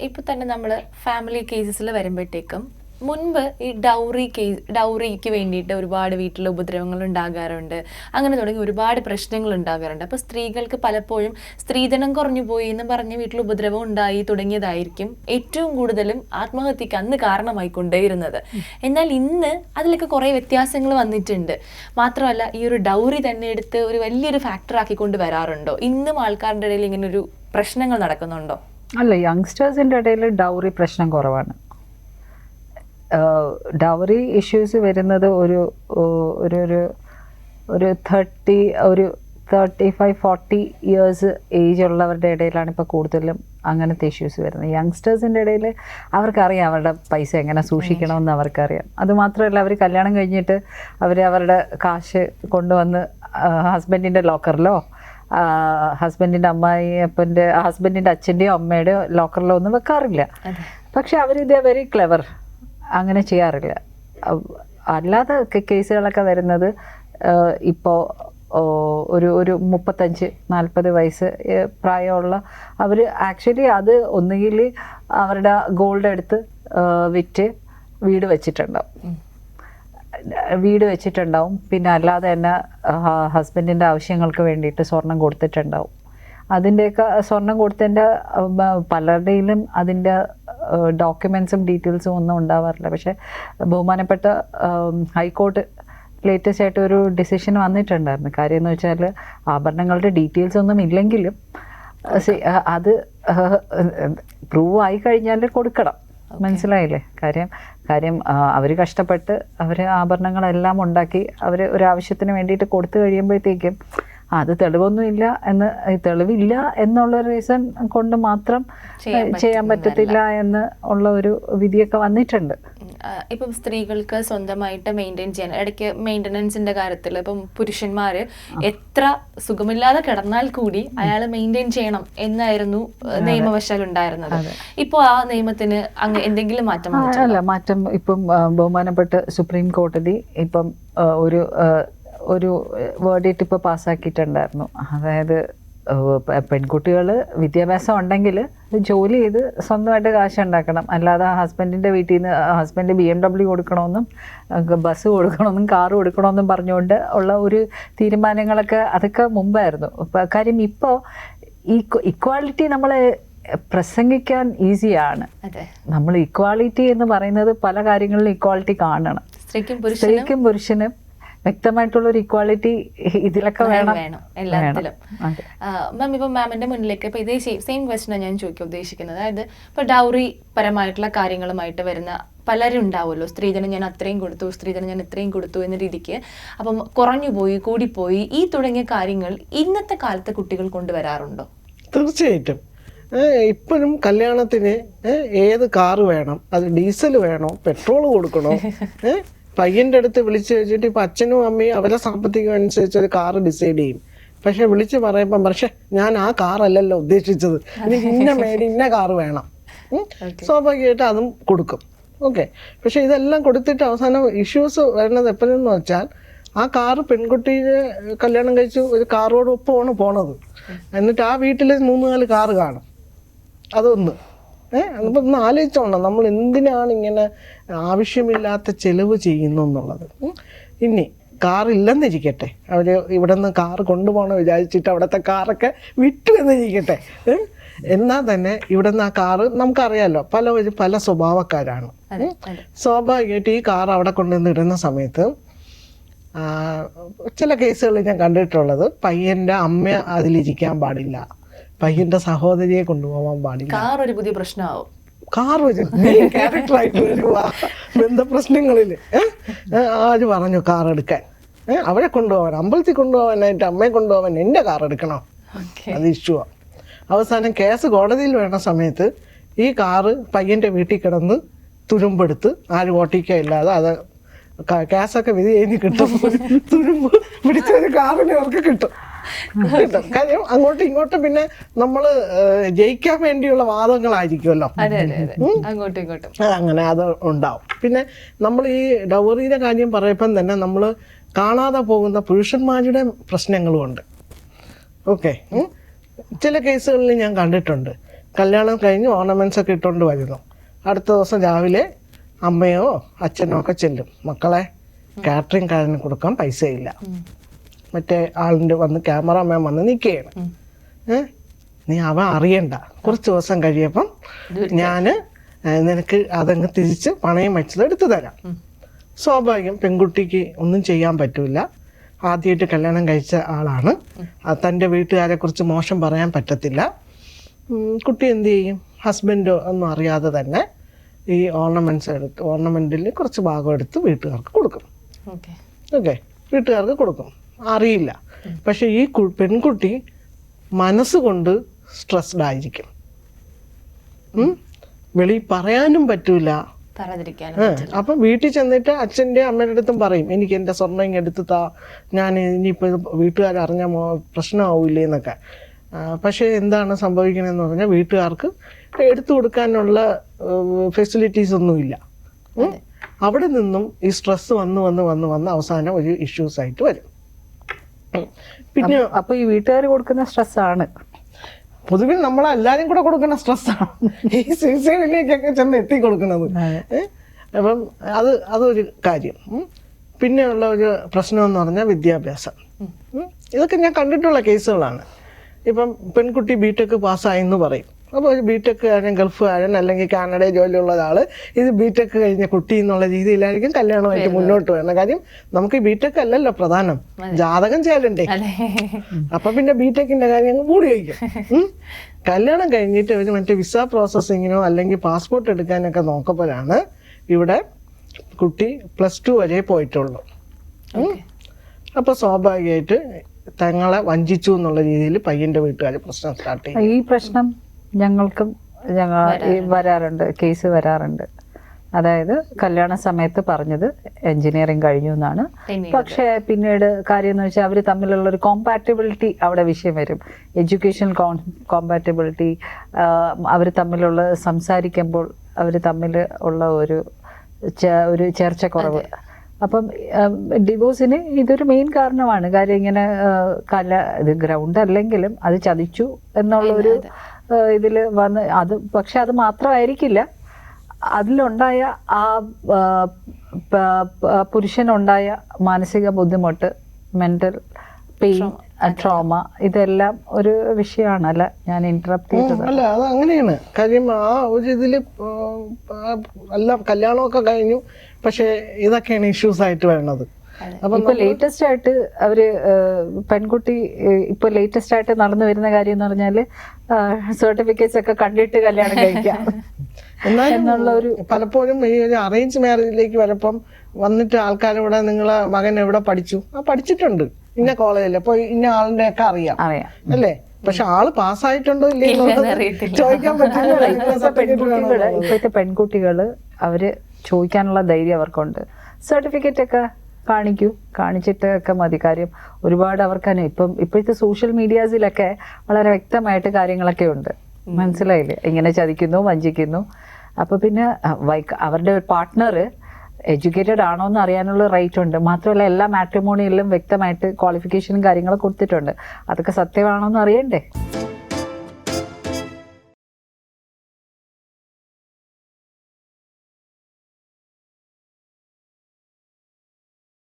ഇപ്പോൾ തന്നെ നമ്മൾ ഫാമിലി കേസസിൽ വരുമ്പോഴത്തേക്കും മുൻപ് ഈ ഡൗറിക്ക് വേണ്ടിയിട്ട് ഒരുപാട് വീട്ടിൽ ഉപദ്രവങ്ങൾ ഉണ്ടാകാറുണ്ട്, അങ്ങനെ തുടങ്ങി ഒരുപാട് പ്രശ്നങ്ങൾ ഉണ്ടാകാറുണ്ട്. അപ്പോൾ സ്ത്രീകൾക്ക് പലപ്പോഴും സ്ത്രീധനം കുറഞ്ഞു പോയി എന്ന് പറഞ്ഞ് വീട്ടിൽ ഉപദ്രവം ഉണ്ടായി തുടങ്ങിയതായിരിക്കും ഏറ്റവും കൂടുതലും ആത്മഹത്യക്ക് അന്ന് കാരണമായിക്കൊണ്ടേയിരുന്നത്. എന്നാൽ ഇന്ന് അതിലൊക്കെ കുറേ വ്യത്യാസങ്ങൾ വന്നിട്ടുണ്ട്. മാത്രമല്ല ഈ ഒരു ഡൗറി തന്നെ എടുത്ത് ഒരു വലിയൊരു ഫാക്ടർ ആക്കിക്കൊണ്ട് വരാറുണ്ടോ? ഇന്നും ആൾക്കാരുടെ ഇടയിൽ ഇങ്ങനെ ഒരു പ്രശ്നങ്ങൾ നടക്കുന്നുണ്ടോ? അല്ല, യങ്സ്റ്റേഴ്സിൻ്റെ ഇടയിൽ ഡൗറി പ്രശ്നം കുറവാണ്. ഡൗറി ഇഷ്യൂസ് വരുന്നത് ഒരു 35-40 ഇയേഴ്സ് ഏജ് ഉള്ളവരുടെ ഇടയിലാണ് ഇപ്പോൾ കൂടുതലും അങ്ങനത്തെ ഇഷ്യൂസ് വരുന്നത്. യങ്സ്റ്റേഴ്സിൻ്റെ ഇടയിൽ അവർക്കറിയാം അവരുടെ പൈസ എങ്ങനെ സൂക്ഷിക്കണമെന്ന് അവർക്കറിയാം. അതുമാത്രമല്ല, അവർ കല്യാണം കഴിഞ്ഞിട്ട് അവരുടെ കാശ് കൊണ്ടുവന്ന് ഹസ്ബൻഡിൻ്റെ ലോക്കറിലോ ഹസ്ബൻഡിൻ്റെ ഹസ്ബൻഡിൻ്റെ അച്ഛൻ്റെയോ അമ്മയുടെയോ ലോക്കറിലോ ഒന്നും വെക്കാറില്ല. പക്ഷെ അവരിത് വെരി ക്ലെവർ, അങ്ങനെ ചെയ്യാറില്ല. അല്ലാതെ കേസുകളൊക്കെ വരുന്നത് ഇപ്പോൾ ഒരു 35-40 വയസ്സ് പ്രായമുള്ള അവർ ആക്ച്വലി അത് ഒന്നുകിൽ അവരുടെ ഗോൾഡ് എടുത്ത് വിറ്റ് വീട് വെച്ചിട്ടുണ്ടാവും. പിന്നെ അല്ലാതെ തന്നെ ഹസ്ബൻഡിൻ്റെ ആവശ്യങ്ങൾക്ക് വേണ്ടിയിട്ട് സ്വർണം കൊടുത്തിട്ടുണ്ടാവും. അതിൻ്റെയൊക്കെ സ്വർണം കൊടുത്തതിൻ്റെ പലരുടെയിലും അതിൻ്റെ ഡോക്യുമെൻസും ഡീറ്റെയിൽസും ഒന്നും ഉണ്ടാവാറില്ല. പക്ഷേ ബഹുമാനപ്പെട്ട ഹൈക്കോർട്ട് ലേറ്റസ്റ്റ് ആയിട്ട് ഒരു ഡിസിഷൻ വന്നിട്ടുണ്ടായിരുന്നു. കാര്യം എന്ന് വെച്ചാൽ ആഭരണങ്ങളുടെ ഡീറ്റെയിൽസ് ഒന്നും ഇല്ലെങ്കിലും അത് പ്രൂവ് ആയി കഴിഞ്ഞാൽ കൊടുക്കണം. മനസ്സിലായില്ലേ? കാര്യം അവർ കഷ്ടപ്പെട്ട് അവർ ആഭരണങ്ങളെല്ലാം ഉണ്ടാക്കി അവർ ഒരാവശ്യത്തിന് വേണ്ടിയിട്ട് കൊടുത്തു കഴിയുമ്പോഴത്തേക്കും അത് തെളിവൊന്നുമില്ല തെളിവില്ല എന്നുള്ള റീസൺ കൊണ്ട് മാത്രം ചെയ്യാൻ പറ്റത്തില്ല എന്ന് ഉള്ള ഒരു വിധിയൊക്കെ വന്നിട്ടുണ്ട്. ഇപ്പം സ്ത്രീകൾക്ക് സ്വന്തമായിട്ട് മെയിൻറ്റെയിൻ ചെയ്യാൻ ഇടയ്ക്ക് മെയിൻ്റനൻസിന്റെ കാര്യത്തിൽ ഇപ്പം പുരുഷന്മാർ എത്ര സുഖമില്ലാതെ കിടന്നാൽ കൂടി അയാൾ മെയിൻറ്റെയിൻ ചെയ്യണം എന്നായിരുന്നു നിയമവശാൽ ഉണ്ടായിരുന്നത്. ഇപ്പോൾ ആ നിയമത്തിന് എന്തെങ്കിലും മാറ്റം? അല്ല, മാറ്റം ഇപ്പം ബഹുമാനപ്പെട്ട സുപ്രീം കോടതി ഇപ്പം ഒരു വേർഡിക്റ്റ് ഇപ്പോൾ പാസ്സാക്കിയിട്ടുണ്ടായിരുന്നു. അതായത് പെൺകുട്ടികൾ വിദ്യാഭ്യാസം ഉണ്ടെങ്കിൽ ജോലി ചെയ്ത് സ്വന്തമായിട്ട് കാശ് ഉണ്ടാക്കണം. അല്ലാതെ ഹസ്ബൻഡിൻ്റെ വീട്ടിൽ നിന്ന് ഹസ്ബൻഡ് BMW കൊടുക്കണമെന്നും ബസ് കൊടുക്കണമെന്നും കാറ് കൊടുക്കണമെന്നും പറഞ്ഞുകൊണ്ട് ഉള്ള ഒരു തീരുമാനങ്ങളൊക്കെ അതൊക്കെ മുമ്പായിരുന്നു. കാര്യം ഇപ്പോൾ ഈ ഇക്വാളിറ്റി നമ്മൾ പ്രസംഗിക്കാൻ ഈസിയാണ്. നമ്മൾ ഇക്വാളിറ്റി എന്ന് പറയുന്നത് പല കാര്യങ്ങളിലും ഇക്വാളിറ്റി കാണണം. സ്ത്രീക്കും പുരുഷനും വ്യക്തമായിട്ടുള്ള ഒരു ഇക്വാളിറ്റി ഇതിലൊക്കെ വേണം എല്ലാത്തിലും. മാം, ഇപ്പൊ മാമിന്റെ മുന്നിലേക്ക് ഇപ്പൊ ഇതേ സെയിം ക്വസ്റ്റ്യൻ ഞാൻ ചോദിക്കാൻ ഉദ്ദേശിക്കുന്നത്. അതായത് ഇപ്പൊ ഡൗറി പരമായിട്ടുള്ള കാര്യങ്ങളുമായിട്ട് വരുന്ന പലരും ഉണ്ടാവുമല്ലോ. സ്ത്രീധനം ഞാൻ അത്രയും കൊടുത്തു, സ്ത്രീധനം ഞാൻ ഇത്രയും കൊടുത്തു എന്ന രീതിക്ക്. അപ്പം കുറഞ്ഞുപോയി, കൂടിപ്പോയി, ഈ തുടങ്ങിയ കാര്യങ്ങൾ ഇന്നത്തെ കാലത്തെ കുട്ടികൾ കൊണ്ടുവരാറുണ്ടോ? തീർച്ചയായിട്ടും. ഇപ്പോഴും കല്യാണത്തിന് ഏത് കാറ് വേണം, അത് ഡീസൽ വേണോ, പെട്രോൾ കൊടുക്കണോ, പയ്യൻ്റെ അടുത്ത് വിളിച്ച് വെച്ചിട്ട് ഇപ്പം അച്ഛനും അമ്മയും അവരെ സാമ്പത്തികം അനുസരിച്ച് ഒരു കാറ് ഡിസൈഡ് ചെയ്യും. പക്ഷെ വിളിച്ച് പറയുമ്പം പക്ഷെ ഞാൻ ആ കാറല്ലല്ലോ ഉദ്ദേശിച്ചത്, എനിക്ക് ഇന്ന കാറ് വേണം. സ്വാഭാവികമായിട്ട് അതും കൊടുക്കും. ഓക്കെ. പക്ഷെ ഇതെല്ലാം കൊടുത്തിട്ട് അവസാനം ഇഷ്യൂസ് വരുന്നത് എപ്പോഴെന്ന് വെച്ചാൽ ആ കാറ് പെൺകുട്ടിയെ കല്യാണം കഴിച്ച് ഒരു കാറോടൊപ്പമാണ് പോണത്. എന്നിട്ട് ആ വീട്ടിൽ 3-4 കാറ് കാണും. അതൊന്ന് അപ്പം ഒന്ന് ആലോചിച്ചോണം നമ്മൾ എന്തിനാണ് ഇങ്ങനെ ആവശ്യമില്ലാത്ത ചെലവ് ചെയ്യുന്നു എന്നുള്ളത്. ഇനി കാറില്ലെന്നിരിക്കട്ടെ, അവർ ഇവിടെ നിന്ന് കാറ് കൊണ്ടുപോകണം വിചാരിച്ചിട്ട് അവിടുത്തെ കാറൊക്കെ വിട്ടു എന്നിരിക്കട്ടെ. എന്നാൽ തന്നെ ഇവിടെ നിന്ന് ആ കാറ് നമുക്കറിയാമല്ലോ പല സ്വഭാവക്കാരാണ്. സ്വാഭാവികമായിട്ട് ഈ കാർ അവിടെ കൊണ്ടുവന്ന് ഇടുന്ന സമയത്ത് ചില കേസുകളിൽ ഞാൻ കണ്ടിട്ടുള്ളത് പയ്യൻ്റെ അമ്മ അതിലിരിക്കാൻ പാടില്ല, പയ്യന്റെ സഹോദരിയെ കൊണ്ടുപോകാൻ പാടില്ല. കാർ ഒരു പുതിയ പ്രശ്നമാവും. കാർ ക്യാരക്ടറായിട്ട് വരുവാ ബന്ധപ്രശ്നങ്ങളിൽ. ആര് പറഞ്ഞു കാർ എടുക്കാൻ? അവരെ കൊണ്ടുപോകാൻ, അമ്പലത്തിൽ കൊണ്ടുപോകാനായിട്ട് അമ്മയെ കൊണ്ടുപോകാൻ എൻ്റെ കാർ എടുക്കണം, അത് ഇഷ്യൂവാണ്. അവസാനം കേസ് കോടതിയിൽ വേണ്ട സമയത്ത് ഈ കാറ് പയ്യൻ്റെ വീട്ടിൽ കിടന്ന് തുരുമ്പെടുത്ത് ആരും ഓട്ടിക്കയില്ലാതെ അത് കേസൊക്കെ വിധി കഴിഞ്ഞ് കിട്ടും. തുരുമ്പ് പിടിച്ചൊരു കാറിന് അവർക്ക് കിട്ടും. കാര്യം അങ്ങോട്ടും ഇങ്ങോട്ടും പിന്നെ നമ്മള് ജയിക്കാൻ വേണ്ടിയുള്ള വാദങ്ങളായിരിക്കുമല്ലോ, അങ്ങനെ അത് ഉണ്ടാവും. പിന്നെ നമ്മൾ ഈ ഡൗറിയുടെ കാര്യം പറയുമ്പം തന്നെ നമ്മൾ കാണാതെ പോകുന്ന പുരുഷന്മാരുടെ പ്രശ്നങ്ങളും ഉണ്ട്. ഓക്കെ. ചില കേസുകളിൽ ഞാൻ കണ്ടിട്ടുണ്ട് കല്യാണം കഴിഞ്ഞ് ഓർണമെൻറ്റ്സ് ഒക്കെ ഇട്ടുകൊണ്ട് വരുന്നു. അടുത്ത ദിവസം രാവിലെ അമ്മയോ അച്ഛനോ ഒക്കെ ചെല്ലും, മക്കളെ കാറ്ററിംഗ് കാരന് കൊടുക്കാൻ പൈസയില്ല, മറ്റേ ആളിൻ്റെ വന്ന് ക്യാമറാമാൻ വന്ന് നിൽക്കുകയാണ്. നീ അവൻ അറിയണ്ട, കുറച്ച് ദിവസം കഴിയപ്പം ഞാൻ നിനക്ക് അതങ്ങ് തിരിച്ച് പണയം വെച്ചത് എടുത്തു തരാം. സ്വാഭാവികം, പെൺകുട്ടിക്ക് ഒന്നും ചെയ്യാൻ പറ്റില്ല, ആദ്യമായിട്ട് കല്യാണം കഴിച്ച ആളാണ്, തൻ്റെ വീട്ടുകാരെ കുറിച്ച് മോശം പറയാൻ പറ്റത്തില്ല. കുട്ടി എന്ത് ചെയ്യും? ഹസ്ബൻഡോ ഒന്നും അറിയാതെ തന്നെ ഈ ഓർണമെൻറ്റിൽ കുറച്ച് ഭാഗം എടുത്ത് വീട്ടുകാർക്ക് കൊടുക്കും. ഓക്കെ, വീട്ടുകാർക്ക് കൊടുക്കും, അറിയില്ല. പക്ഷെ ഈ പെൺകുട്ടി മനസ്സുകൊണ്ട് സ്ട്രെസ്ഡ് ആയിരിക്കും, വെളി പറയാനും പറ്റൂല. അപ്പം വീട്ടിൽ ചെന്നിട്ട് അച്ഛൻ്റെ അമ്മയുടെ അടുത്തും പറയും, എനിക്ക് എൻ്റെ സ്വർണ്ണം ഇങ്ങനെ എടുത്ത് താ, ഞാൻ ഇനിയിപ്പോൾ ഇത് വീട്ടുകാരറിഞ്ഞാൽ പ്രശ്നമാവില്ലേ എന്നൊക്കെ. പക്ഷേ എന്താണ് സംഭവിക്കണമെന്ന് പറഞ്ഞാൽ വീട്ടുകാർക്ക് എടുത്തു കൊടുക്കാനുള്ള ഫെസിലിറ്റീസ് ഒന്നുമില്ല. അവിടെ നിന്നും ഈ സ്ട്രെസ് വന്ന് അവസാനം ഒരു ഇഷ്യൂസ് ആയിട്ട് വരും. പിന്നെ അപ്പോൾ ഈ വീട്ടുകാർ കൊടുക്കുന്ന സ്ട്രെസ്സാണ് പൊതുവിൽ നമ്മളെല്ലാരും കൂടെ കൊടുക്കുന്ന സ്ട്രെസ്സാണ് ഈ സൂയിസൈഡിലേക്കൊക്കെ ചെന്ന് എത്തി കൊടുക്കുന്നത്. അപ്പം അതൊരു കാര്യം. പിന്നെയുള്ള ഒരു പ്രശ്നം എന്ന് പറഞ്ഞാൽ വിദ്യാഭ്യാസം. ഇതൊക്കെ ഞാൻ കണ്ടിട്ടുള്ള കേസുകളാണ്. ഇപ്പം പെൺകുട്ടി ബിടെക് പാസ്സായെന്ന് പറയും, അപ്പോൾ ഒരു ബിടെക് കാരൻ, ഗൾഫുകാരൻ അല്ലെങ്കിൽ കാനഡയിൽ ജോലിയുള്ള ഒരാൾ ഇത് ബിടെക് കഴിഞ്ഞ കുട്ടി എന്നുള്ള രീതിയിലായിരിക്കും കല്യാണമായിട്ട് മുന്നോട്ട് വരുന്ന. കാര്യം നമുക്ക് ഈ ബിടെക് അല്ലല്ലോ പ്രധാനം, ജാതകം ചെയ്യലുണ്ടേ. അപ്പൊ പിന്നെ ബിടെക്കിന്റെ കാര്യം അങ്ങ് കൂടി വയ്ക്കും. കല്യാണം കഴിഞ്ഞിട്ട് ഒരു മറ്റേ വിസ പ്രോസസ്സിങ്ങിനോ അല്ലെങ്കിൽ പാസ്പോർട്ട് എടുക്കാനൊക്കെ നോക്കുമ്പോഴാണ് ഇവിടെ കുട്ടി +2 വരെ പോയിട്ടുള്ളൂ. അപ്പൊ സ്വാഭാവികമായിട്ട് തങ്ങളെ വഞ്ചിച്ചു എന്നുള്ള രീതിയിൽ പയ്യന്റെ വീട്ടുകാർ പ്രശ്നം സ്റ്റാർട്ട് ചെയ്യും. ഈ പ്രശ്നം ഞങ്ങൾക്കും വരാറുണ്ട്, കേസ് വരാറുണ്ട്. അതായത് കല്യാണ സമയത്ത് പറഞ്ഞത് എഞ്ചിനീയറിംഗ് കഴിഞ്ഞു എന്നാണ്, പക്ഷേ പിന്നീട് കാര്യം എന്ന് വെച്ചാൽ അവർ തമ്മിലുള്ള ഒരു കോമ്പാറ്റബിലിറ്റി അവിടെ വിഷയം വരും. എഡ്യൂക്കേഷൻ കോമ്പാറ്റബിലിറ്റി, അവർ തമ്മിലുള്ള സംസാരിക്കുമ്പോൾ അവർ തമ്മിൽ ഉള്ള ഒരു ചേർച്ചക്കുറവ്. അപ്പം ഡിവോഴ്സിന് ഇതൊരു മെയിൻ കാരണമാണ്. കാര്യം ഇങ്ങനെ ഇത് ഗ്രൗണ്ട് അല്ലെങ്കിലും അത് ചതിച്ചു എന്നുള്ളൊരു ഇതിൽ വന്ന് അത്, പക്ഷെ അത് മാത്രമായിരിക്കില്ല അതിലുണ്ടായ ആ പുരുഷനുണ്ടായ മാനസിക ബുദ്ധിമുട്ട്, മെന്റൽ പെയിൻ, ട്രോമ, ഇതെല്ലാം ഒരു വിഷയമാണല്ല ഞാൻ ഇന്ററപ്റ്റ് ചെയ്തത്. അല്ല, അത് അങ്ങനെയാണ്. കാര്യം ആ ഒരു ഇതില് എല്ലാം കല്യാണമൊക്കെ കഴിഞ്ഞു, പക്ഷെ ഇതൊക്കെയാണ് ഇഷ്യൂസ് ആയിട്ട് വരുന്നത്. ഇപ്പൊ ലേറ്റസ്റ്റ് ആയിട്ട് അവര് പെൺകുട്ടി ഇപ്പൊ ലേറ്റസ്റ്റ് ആയിട്ട് നടന്നു വരുന്ന കാര്യം എന്ന് പറഞ്ഞാല് സർട്ടിഫിക്കറ്റ്സ് ഒക്കെ കണ്ടിട്ട് കല്യാണം കഴിക്കാം എന്നുള്ള ഒരു പലപ്പോഴും ഈ ഒരു അറേഞ്ച് മാരേജിലേക്ക് വരപ്പം വന്നിട്ട് ആൾക്കാരിവിടെ നിങ്ങളെ മകൻ എവിടെ പഠിച്ചു, പഠിച്ചിട്ടുണ്ട് ഇന്ന കോളേജിൽ, അപ്പൊ ഇന്ന ആളിന്റെ ഒക്കെ അറിയാം അല്ലേ, പക്ഷെ ആള് പാസ്സായിട്ടുണ്ടോ ഇല്ലേ ചോദിക്കാൻ പറ്റില്ല. ഇപ്പോഴത്തെ പെൺകുട്ടികള് അവര് ചോദിക്കാനുള്ള ധൈര്യം അവർക്കുണ്ട്. സർട്ടിഫിക്കറ്റ് ഒക്കെ കാണിച്ചിട്ട് ഒക്കെ മതി. കാര്യം ഒരുപാട് അവർക്ക് ഇപ്പോഴത്തെ സോഷ്യൽ മീഡിയാസിലൊക്കെ വളരെ വ്യക്തമായിട്ട് കാര്യങ്ങളൊക്കെ ഉണ്ട്, മനസ്സിലായില്ലേ, ഇങ്ങനെ ചതിക്കുന്നു, വഞ്ചിക്കുന്നു. അപ്പൊ പിന്നെ അവരുടെ പാർട്ട്ണർ എഡ്യൂക്കേറ്റഡ് ആണോ എന്ന് അറിയാനുള്ള റൈറ്റ് ഉണ്ട്. മാത്രമല്ല എല്ലാ മാട്രിമോണിയിലും വ്യക്തമായിട്ട് ക്വാളിഫിക്കേഷനും കാര്യങ്ങളും കൊടുത്തിട്ടുണ്ട്. അതൊക്കെ സത്യമാണോ എന്ന് അറിയണ്ടേ.